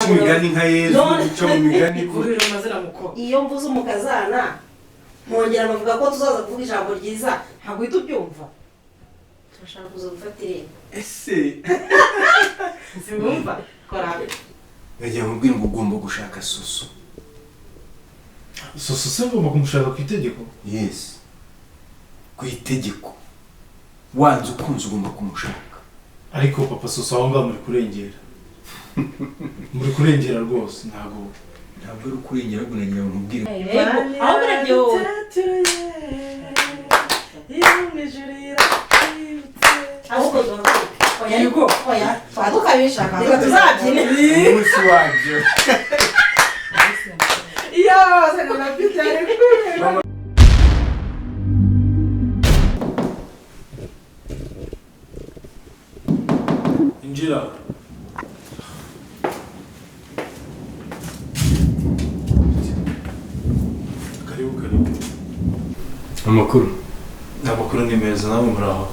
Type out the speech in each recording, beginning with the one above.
imigani nka Yezu cyo mu migani kugira amazira muko iyo mvuze umukazana nkongera bavuga ko tuzaza kuvuga ijambo ryiza ntabwo uhita ubyumva turashaka kuza gufata irembo ese simwumva kora yagiye mubwira ngo ugomba gushaka Susu se ngomba kumushaka ku itegeko yes ku itegeko wanze ukunze ugomba kumushaka ariko papa Susu aho ngaho muri kurengera rwose ntabwo ari ukurengera ahubwo nagira ngo mubwire aho burabyo ahubwo oya twadukabishaka reka tuzabyine umunsi wabyo iyo sana pita ariko injira karibu amakuru ni meza nawe muraho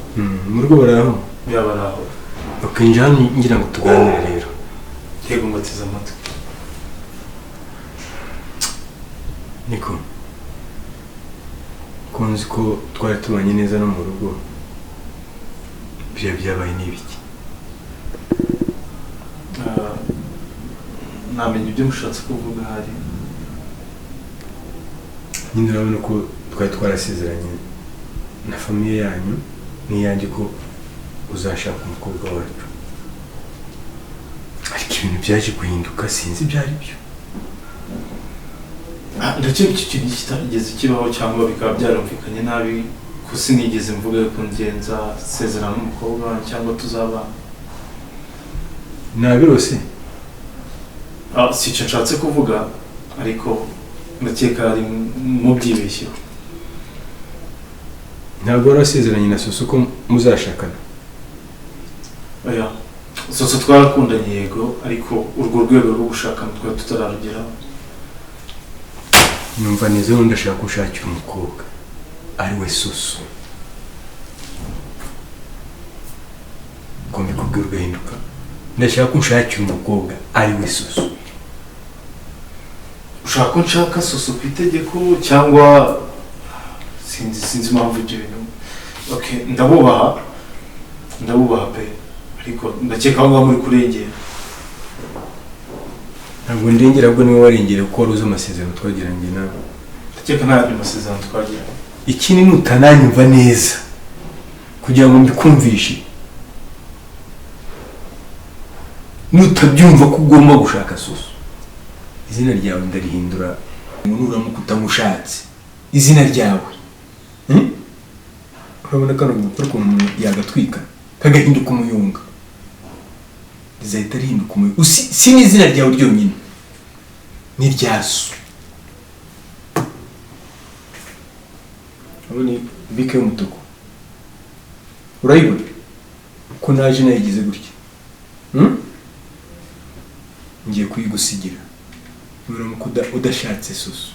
mu rugo baraho yabaraho bakinjira ngira ngo tuganire rero yego mbateza amatwi niko kunzi ko twari tubanye neza no mu rugo byabaye n'ibiki namenye ibyo mushatse kuvuga hari nyine urabona ko twari twarasezeranye na famiye yanyu n'iyanjye ko uzashaka umukobwa wacu ariko ibintu byaje guhinduka sinzi ibyo ari byo ndakeka iki kintu kitarigeze kibaho cyangwa bikaba byarumvikanye nabi ko sinigeze mvuga ko ngenza sezerana n'umukobwa cyangwa tuzabana nabirose si icyo nshatse kuvuga ariko ndakeka ari mu byibeshyeho ntabwo warasezeranye na Susu ko muzashakana oya Susu twarakundanye yego ariko urwo rwego rwo gushakana twari tutararugeraho numva neza ngo ndashaka gushakira umukobwa ari we Susu ugomba kubwira ugahinduka ndashaka ko nshakira umukobwa ari we Susu ushaka ko nshaka Susu ku itegeko cyangwa sinzi impamvu ibyo bintu okay ndabubaha pe ariko ndakeka aho ngaho muri kurengera ntabwo ndengera ahubwo niwe warengera kuko wari uzi amasezerano twagiranye nawe ndakeka nta yandi masezerano twagiranye ikindi nutananyumva neza kugira ngo mbikumvishe nutabyumva ko ugomba gushaka Susu izina ryawe ndarihindura nuramuka utamushatse izina ryawe urabona kano gukora ukuntu umuntu yagatwika kagahinduka umuyunga rizahita rihinduka umuyunga si n'izina ryawe ryonyine ni rya Su urabona bike y'umutuku urayibona ko naje nayigize gutya ngiye kuyigusigira uramuka udashatse Susu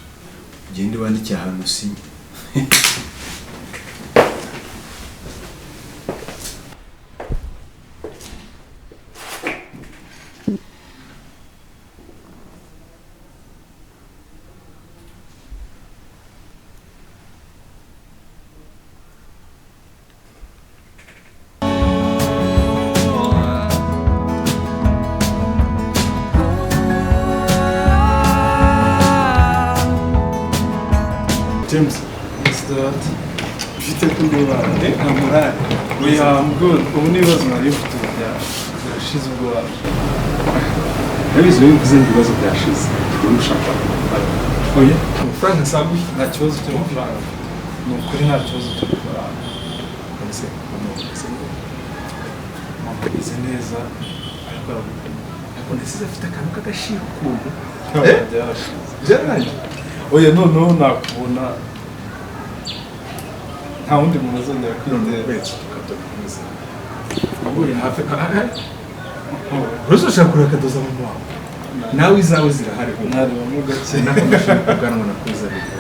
ugende wandike ahantu usinye James, what's that? Ufite kubwira morale. We are good. Ubu nibazo nari mfite byashize ubwo. Nabizo y'ukuze ibibazo byashize. Tumushaka. Oya, Frank sabu nta kibazo cyo mafaranga. Ni ukuri nta kibazo cyo mafaranga. Ese mama ize neza ariko nasize afite akantu k'agashiro kumva. Byaranje. Oya noneho nakubona nta wundi muntu azongera kwiyongera wese tukatakomeza aburi hafi urashaka kureka doza mu mwa nawe izawe zirahari ntari bamwe gake nakomeje kuganwa na kuzarika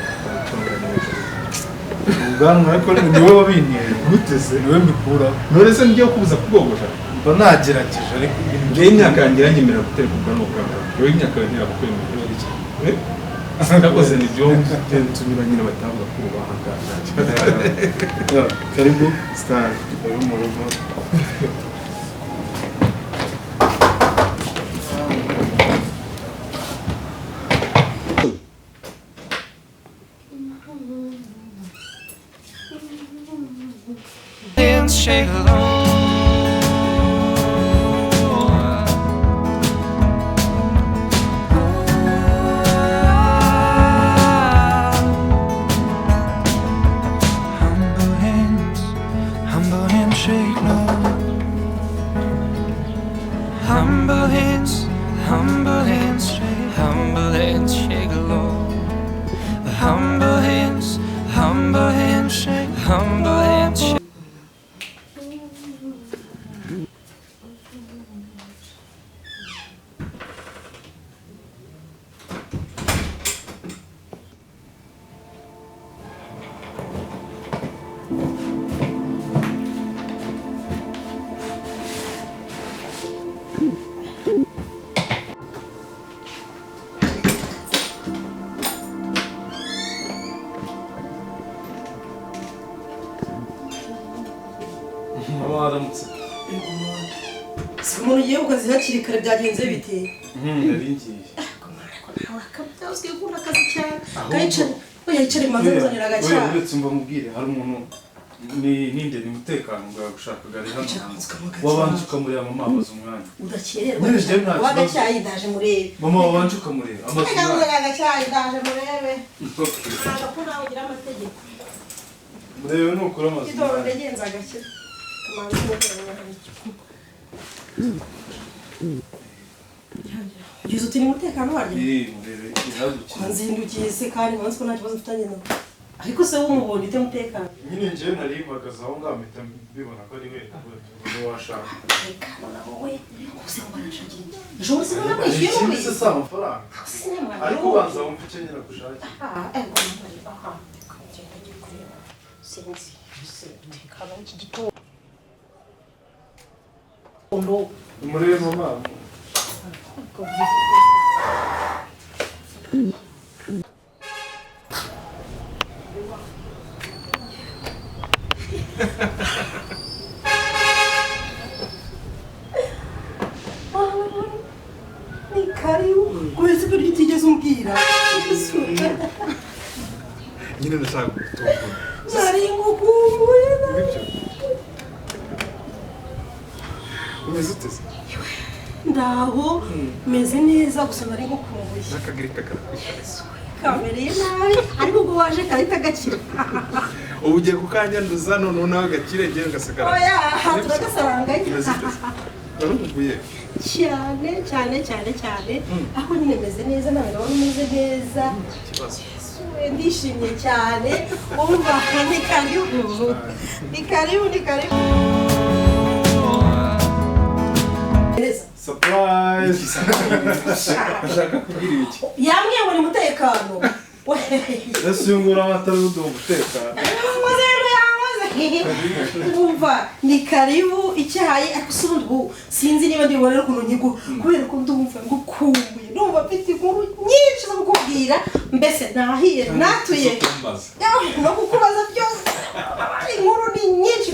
ubwanwa ariko ni wowe wabinteye guteze niwe mbikura none se ngiye kubuza kubogosha mba nagerageje ariko njyewe imyaka yanjye iranyemerera gutereka ubwanwa bwawe wowe imyaka yawe ntiragukwemera niba ari iki nakoze nibyo tunyura nyine batavuga ko ubaha ngaha karibu star karibu mu rugo shake alone. Humble hands shake low. Humble hands shake. Humble hands shake low. Humble hands shake. Humble hands shake. waramutse umuntu ugiye ku kazi hakiri kare byagenze bite nari ngiye uzwiye gukunda akazi cyane yicara imanza muzanira agacyaha uretse mba mubwire hari umuntu ninde ni umutekano bwawe gushakaga ari hano wabanje ukamureba mama amaze umwanya udakererwa uba agacyaha ndaje murebe mama wabanje ukamureba amaze umwanya agacyaha ndaje murebe ntabwo ko nawe ugira amategeko murebe nukura amaze idoro ndagenza agakira ugeze uti ni umutekano waryo murebe ihagukira nzindukiye se kandi umunsi ko nta kibazo mfitanye nawe ariko se w'umubonye ute umutekano nyine njyewe nari mpagaze aho ngaho mpita mbibona ko ari we ubu washaka umutekano nawe we ubuse ngo barashakira ejo bundi sinabona kwishyuye mu ikindi se si amafaranga ariko ubanza wumva icyo nyine agushakira sinzi umutekano w'iki gitondo murebe mama ni karibu wese ko utigeze umbwira nyine ndashaka gutumbura nari ngukumbuye umeze uteze ndaho meze neza gusa nari ngukumbuye n'akagiri kakarakwishariza kamereye nabi ariko ubwo waje karita gakira ubu ugiye kukanyanduza noneho nawe gakire ngewe ngasigara oya turagasaranganye warumbuye cyane cyane cyane cyane aho nyine meze neza nawe ndabona umeze neza ikibazo ndishimye cyane umva ni karibu ni karibu ni karibu surprise ashaka kugira iki yambwiye ngo ni umutekano ese uyu nguyu amatara y'uduha umutekano umva ni karibu icyayi ariko si ubundi sinzi niba ndibonera ukuntu nyigo kubera ko ndumva ngukumbuye ndumva mfite inkuru nyinshi zo kukubwira mbese nahiye natuye no kukubaza byose inkuru ni nyinshi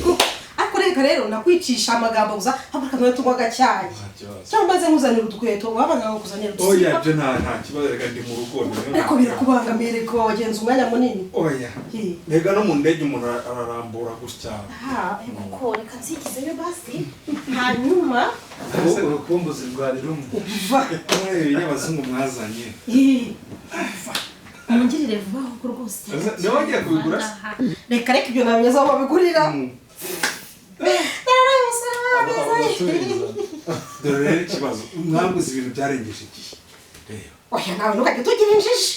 ariko reka rero nakwicisha amagambo gusa ahubwo kamwe tunywa agacyayi cyangwa mbaze nkuzanira udukweto wabanga nkuzanira udusiba oya byo nta kibazo reka ndi mu rugo ariko birakubangamiye reka wagenza umwanya munini oya mbega no mu ndege umuntu ararambura gutya kuko reka nsigizeyo basi hanyuma urukumbuzi rwari rumwe ibinyabazungu mwazanye mungirire vuba ahubwo rwose niba wagiye kubigura reka ibyo nabigeza aho babigurira dore rero ikibazo mwambuze ibintu byarengeje igihe reba oya nawe ntukajya tugira injiji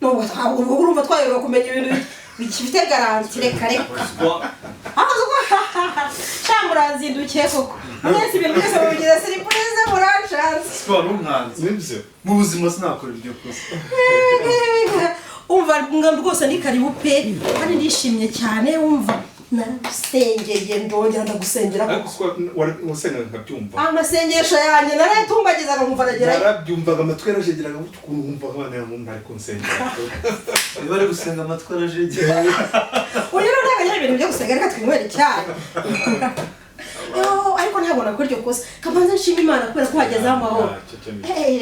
nubwo urumva twayobewe kumenya ibintu bifite garanti reka muranzindukiye koko mwese ibintu byose mubigize siripurize muranshanze siporo n'umwanzi nibyo mu buzima sinakora iryo kosa umva rwose ni karibu pe kandi ndishimye cyane umva naragusengeye ndongera ndagusengera ariko wasengaga nkabyumva amasengesho yanjye narayatumbagizaga nkumva aragerayo narabyumvaga amatwi yarajegeraga gutyo ukuntu wumvaga abana yamuntu ari kunsengera niba ari gusenga amatwi arajegera uyu rero ntabwo ari ibintu byo gusenga reka twinywere icyayi ariko ntabwo nakora iryo kosa kabanza nshima imana kubera ko hagezeho amahoro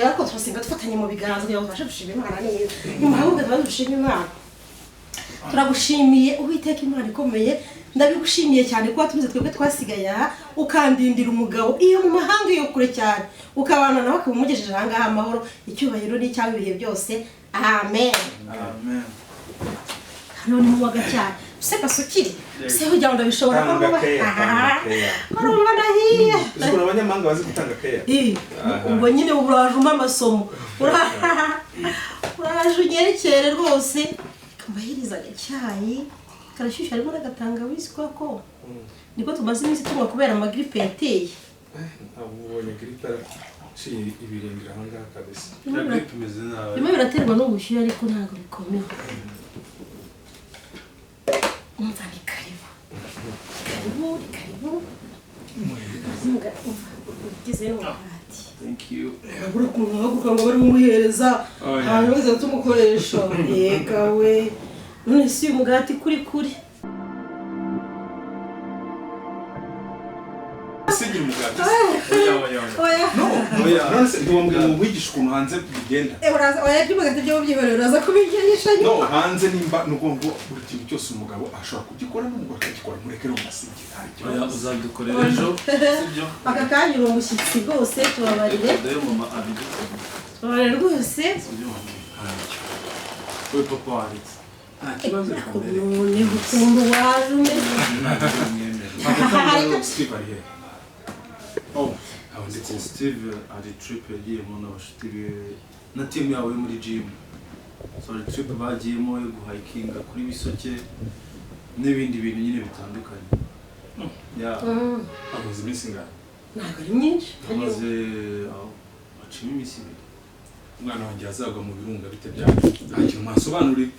ariko turasenga dufatanye mu biganza kugira ngo tubashe gushima imana neza nyuma ahubwo tuba dushima imana turagushimiye Uwiteka Imana ikomeye ndabigushimiye cyane kuba tumize twebwe twasigaye aha ukandindira umugabo iyo mu mahanga iyo kure cyane ukabana nawe akamugejeje aha ngaha amahoro icyubahiro n'icyawe ibihe byose amen amen hano ni mu wagacyane useka sukiri se ujya ngo ndabishobora ko muba urumva ndahiye uzikora abanyamahanga bazi gutanga keya ubwo nyine urajuma amasomo uraje unyerekere rwose kamahiriza icyayi karashyushye harimo n'agatangawizi koko niko tumaze iminsi tunywa kubera amagiripe yateye ubonye gripe ciye ibirindira aha ngaha kabisa gripe imeze nabi birimo biraterwa n'ubushyuhe ariko ntabwo bikomeye umva ni karibu ugeze n'umugati thank you urabura ukuntu haguruka ngo bari bumuhereza hanyuma uza tumukoresha yega we none si uyu mugati kuri sigira umugati oya none se ntiwambwira ngo nkwigishe ukuntu hanze bigenda oya by'umugati byo byihorera uraza kubigisha no hanze nimba nuko ngo buri kintu cyose umugabo ashobora kugikora n'umugore akagikora murekere umusigire oya uzadukorera ejo sibyo aka kanya uri umushyitsi rwose tubabarire dore mama abigutse tubabarire rwose sibyo mama we papa waritse nta kibazo none ukuntu waje umeze Steve ari here aho ndetse Steve ari trip yagiyemo n'abashuti be na team yawe muri gym so ari trip bagiyemo yo guhikinga kuri Bisoke n'ibindi bintu nyine bitandukanye amaze iminsi ngaho ntabwo ari myinshi amaze acimo iminsi ibiri umwana wanjye azagwa mu birunga bite byacu nta kintu mwasobanurira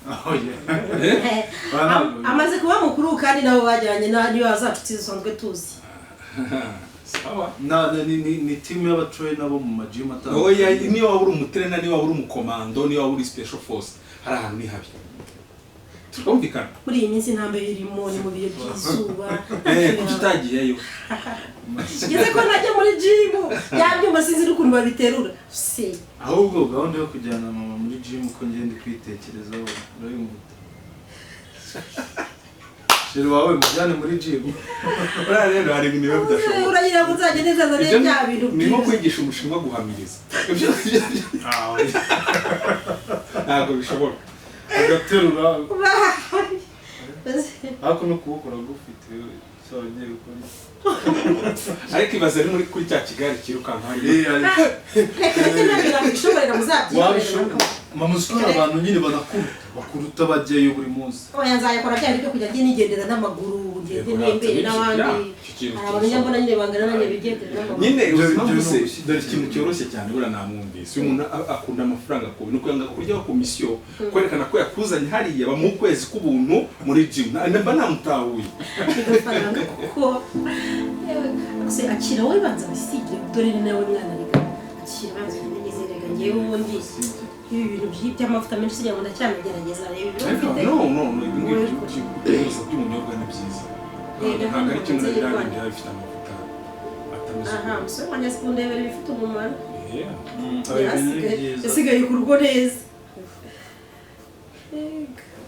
amaze kuba mukuru kandi nabo bajyanye niyo zacu zisanzwe tuzi sawa ni team y'abatrainer bo mu magym atandukanye oya niyo waba uri umutrainer niyo waba uri umukomando niyo waba uri special force hari ahantu ni habi turumvikana muri iyi minsi nta mbere irimo ni mu bihe by'izuba kuki utagiyeyo ngeze ko najya muri gym bya byuma sinzi n'ukuntu babiterura se ahubwo gahunda yo kujyana mama muri gym uko ngende kwitekerezaho urayumva sheri wawe mujyane muri gym uriya rero hari ibintu biba bidashoboka uragira ngo uzagende zazane bya bintu ni nko kwigisha umushinwa guhamiriza ntabwo bishoboka agaterura ariko no kubukora gufite so agiye gukora ariko ibaze ari muri kuri cya kigali kirukanka hari mama usukura abantu nyine bakuruta bajyayo buri munsi oya nzayakora bya byo kujya nigendera n'amaguru ngende n'imbere n'abandi hari abantu nyambona nyine bangana nanjye bigendera n'amaguru nyine uzi dore ikintu cyoroshye cyane buriya namwumvise uyu muntu akunda amafaranga ku bintu kwanga kuryaho komisiyo kwerekana ko yakuzanye hariya bamuha ukwezi k'ubuntu muri gym mba namutahuye amafaranga kuko se akira wowe banza wisigire dore ni nawe mwana rega akira banza nizerega ngewe ubundi ibi bintu by'amavuta menshi sigira ngo ndacyanagerageza rero no ibi ngibi by'ubunyobwa ni byiza ntabwo ari kimwe n'ibiranga bifite amavuta atameze umusore wanjye asi kundebera ibifite umumaro byiza yasigaye ku rugo neza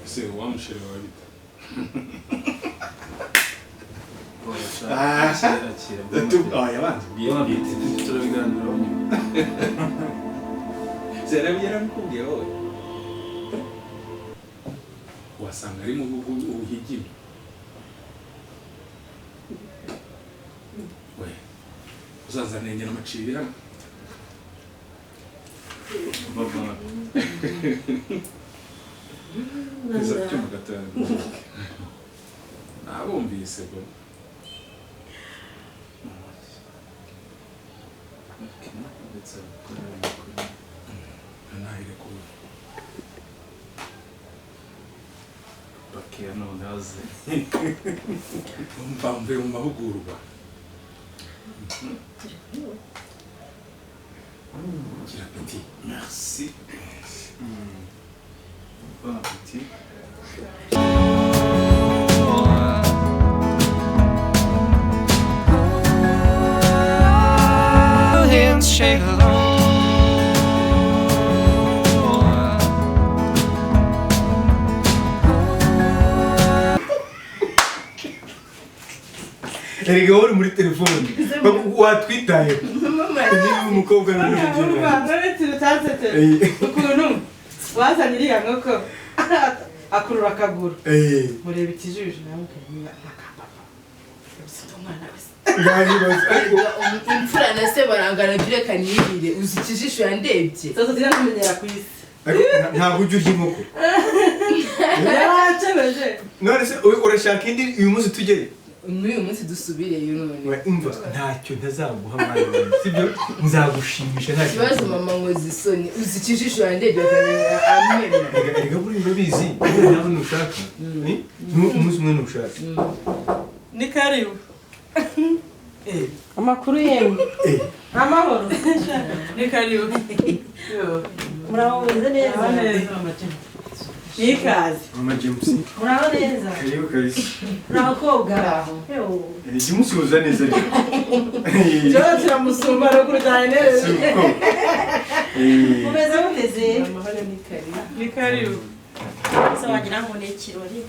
ese wamushire wawe bita turabiganiraho nyuma yarabikubwiye wowe wasanga ari mu bihugu ubuhigime we uzazanengera amaciri hano iza cyuma gatanu nabumvise bwo care none aze mvuye mu mahugurwa gira peti merci bon appétit Hands shake along. erega uri muri telefone watwitaye niba umukobwa ukuntu wazanye iriya nkoko akurura akaguru mureba ikijuju nawe ukanyura akapapa umwana wese imfura na se barangana bireka nirire uzi ikijisho yandebye sasa tumenyera ku isi ntabwo ujya urya inkoko yaracebeje none se urashaka indi uyu munsi tugere n'uyu munsi dusubireyo none umva ntacyo ntazaguha mwana wanjye sibyo nzagushimisha nta kibazo mama nkoze isoni uzi ikijisho yandebye amwemera erega buri urabizi nawe ntushaka umunsi umwe ntushaka ni karibu amakuru yemwe amahoro ni karibu muraho meze neza ni ikaze mama James muraho neza karibu kabisa muraho koga jya umusuhuza neza cyo kiramusumba no kurujyana neza mumeze muteze amahoro ni karibu se wagira ngo ni ikirori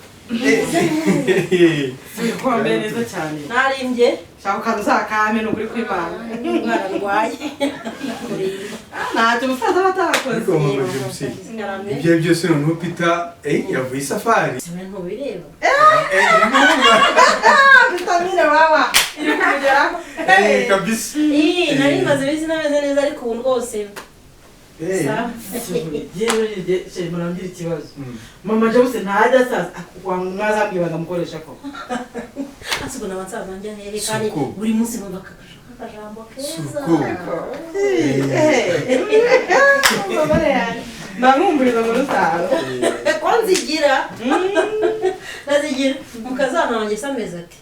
kwambere neza cyane narimbye shaka ukazakame no kuri kwimana umwana ndwaye ntacyo umusaza batakoze ariko mama James ibyo byose noneho Peter yavuye isafari ntubireba vitamine baba iri kumugeraho kabisa nari maze iminsi nameze neza ariko ubu rwose murambwira ikibazo mama James ntajya sasa mwazambwira bagamukoresha ko asigo n'abasaza banjye hehe kandi buri munsi numva akajambo keza ndankumviriza mu rusaro ko nzigira ndazigira mukazana wanjye se ameze ati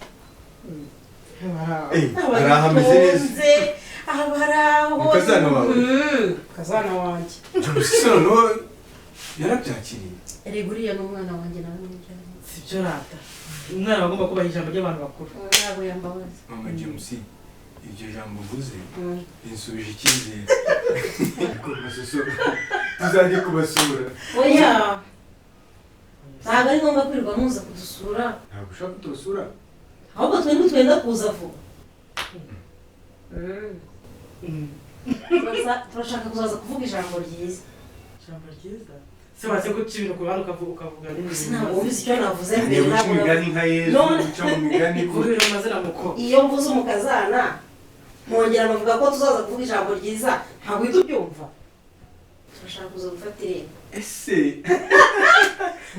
arahameze neza abaraho mukazana wawe mukazana wanjye James noneho yarabyakiriye erega uriya n'umwana wanjye nawe n'umujyana sibyo rata umwana bagomba kubaha ijambo ry'abantu bakuru ntabwo yambabaza mama James iryo jambo mvuze rinsubije icyizere tuzajye kubasura oya ntabwo ari ngombwa kwirirwa muza kudusura ntabwo ushaka kutubasura ahubwo twebwe twenda kuza vuba turashaka kuzaza kuvuga ijambo ryiza ijambo ryiza se waze guca ibintu ku ruhande ukavuga n'ibintu ntabwo wumvise icyo navuze mbere niba uca imigani nka Yezu uca mu migani kubera amazina muko iyo mvuze umukazana nkongera bavuga ko tuzaza kuvuga ijambo ryiza ntabwo uhita ubyumva turashaka kuza gufata irembo ese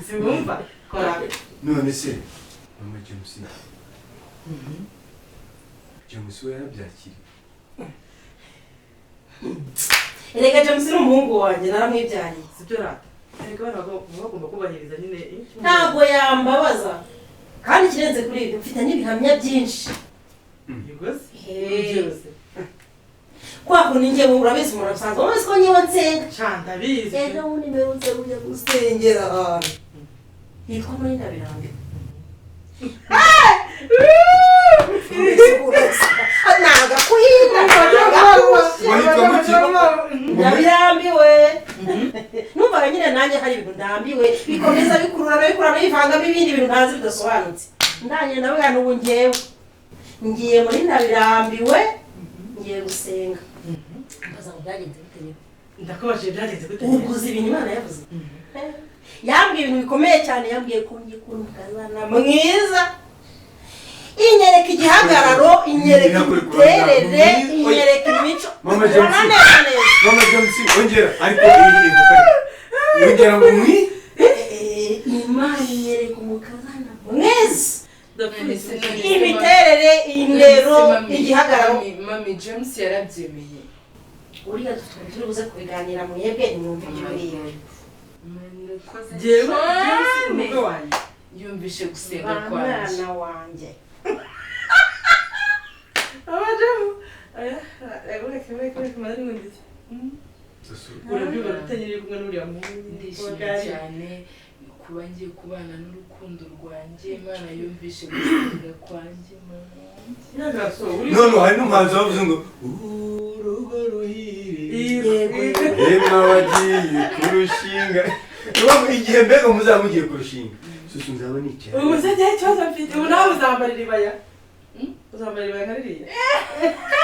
sibumva kora none se mama James James we yarabyakiriye erega James ni umuhungu wanjye naramwibyariye sibyo rata ariko abana bagomba kubahiriza nyine ntabwo yambabaza kandi ikirenze kuri ibyo mfite n'ibihamya byinshi ibigozi byose kwa kundi njye urabizi umuntu asanzwe umaze ko nyewe nsenga canda bizi ejo bundi mperutse kujya gusengera ahantu hitwa muri Ndabirambe ntabwo akuhinda ndabirambiwe numvaga nyine nanjye hari ibintu ndambiwe bikomeza bikururana bivangamo ibindi bintu ntazi bidasobanutse ndangije ndavuga n'ubu ngewe ngiye muri Ndabirambiwe ngiye gusenga mbaza ngo byagenze bite niba ndakubashije byagenze gute uguze ibintu Imana yavuze yambwiye ibintu bikomeye cyane yambwiye ko ngiye kubona umukazana mwiza inyereka igihagararo inyereka imiterere inyereka imico mama James ongera ariko yongera ngo mwi Imana inyereka umukazana mwiza imiterere indero igihagararo mami James yarabyemeye uriya turi buze kubiganira mwebwe nimwumve ibyo bintu jewe umugore wanjye yumvishe gusenga kwanjye mwana wanjye abajamu reka madari ngundize urabyuka gutanyiriye kumwe n'uriya muhungu ndishimye cyane kuba ngiye kubana n'urukundo rwanjye Imana yumvishe gusenga kwanjye none hari n'umuhanzi wavuze ngo urugo ruhire yemwe abagiye kurushinga igihe mbega muzaba mugiye kurushinga susu nzaba nicaye ubu se gihe cyose mfite ubu nawe uzambarira ibaya uzambarira ibaya nka ririya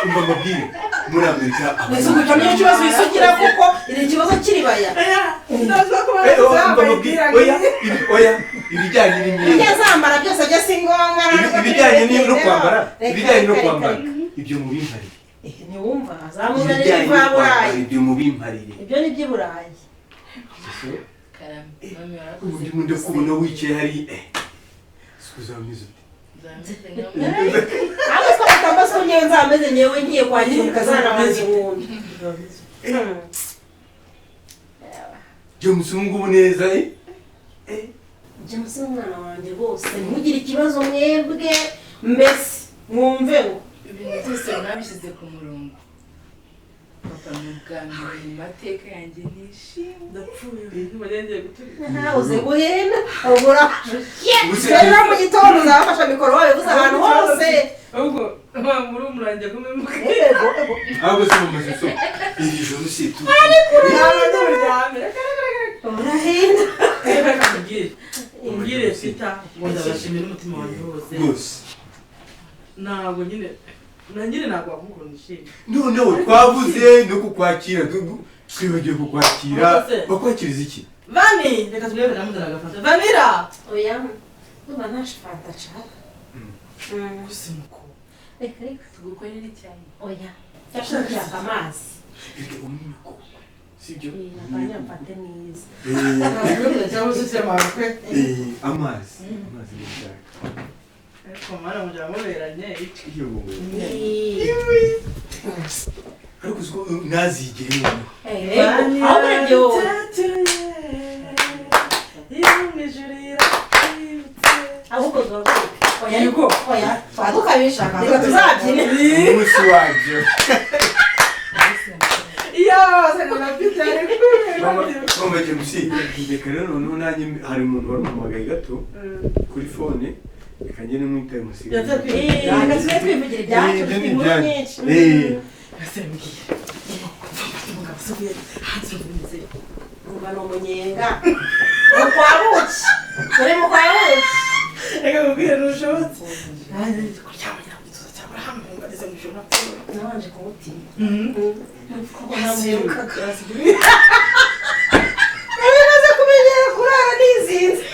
umva mabwire muri Amerika ese ubwo niyo kibazo wisukira kuko iri kibazo kiribaya oya ibijyanye n'imyenda yazambara byose byo si ngombwa ibijyanye no kwambara ibyo mu bimparire ntiwumva azamuzanira ivaburayi ibyo mu bimparire ibyo ni iby'iburayi ubundi munde kubona wicaye hari sikuzamiza ahubwo ko batambaza ko nyewe nzameze nyewe ngiye kwakira ukazana amazi wundi James ngubu neza James umwana wanjye rwose ntugire ikibazo mwebwe mbese mwumve ngo ibintu byose nabishyize ku murongo papa ni ubwa mbere mu mateka yanjye nishimye ndapfuye ntibagendeye guturika ntawuze guhenda ubura rero mu gitondo uzabafasha mikoro wabivuze ahantu hose ahubwo muri umurange kumemuka ahubwo se mumaze so iri joro si tu urahenda reka mbwire sita ngo ndabashimira umutima wanjye wose rwose ntabwo nyine ntabwo wavuga nishimye noneho twavuze no kukwakira twibagiwe kukwakira bakwakiriza iki vani reka tugebe namuzana agafata vanira oya ndumva ntaje fanta nshaka gusa nuko reka tugukorere icyayi oya cyashaka amazi reka umwiko sibyo nabanya mfate neza cyangwa se cy'amakwe amazi nishaka ariko mara mujya muberanye iyo ariko uziko nazigere noneho ahubwo ibyo ahubwo oya niko oya twadukabishaka reka tuzabyine umunsi wabyo mama James reka rero noneho nanjye hari umuntu warumpamagaye gato kuri fone reka njye nimwitaye musiga reka tujye twivugira ibyacu dufite inkuru nyinshi umva ni umunyenga mukwabuki turi mukwabuki reka mubwire ntushobotse nanjye ndi kuryamira mu gituza cyawe urahamungarize mu ijoro napfuye nabanje kumutima nari maze kumenyera kurara nizinze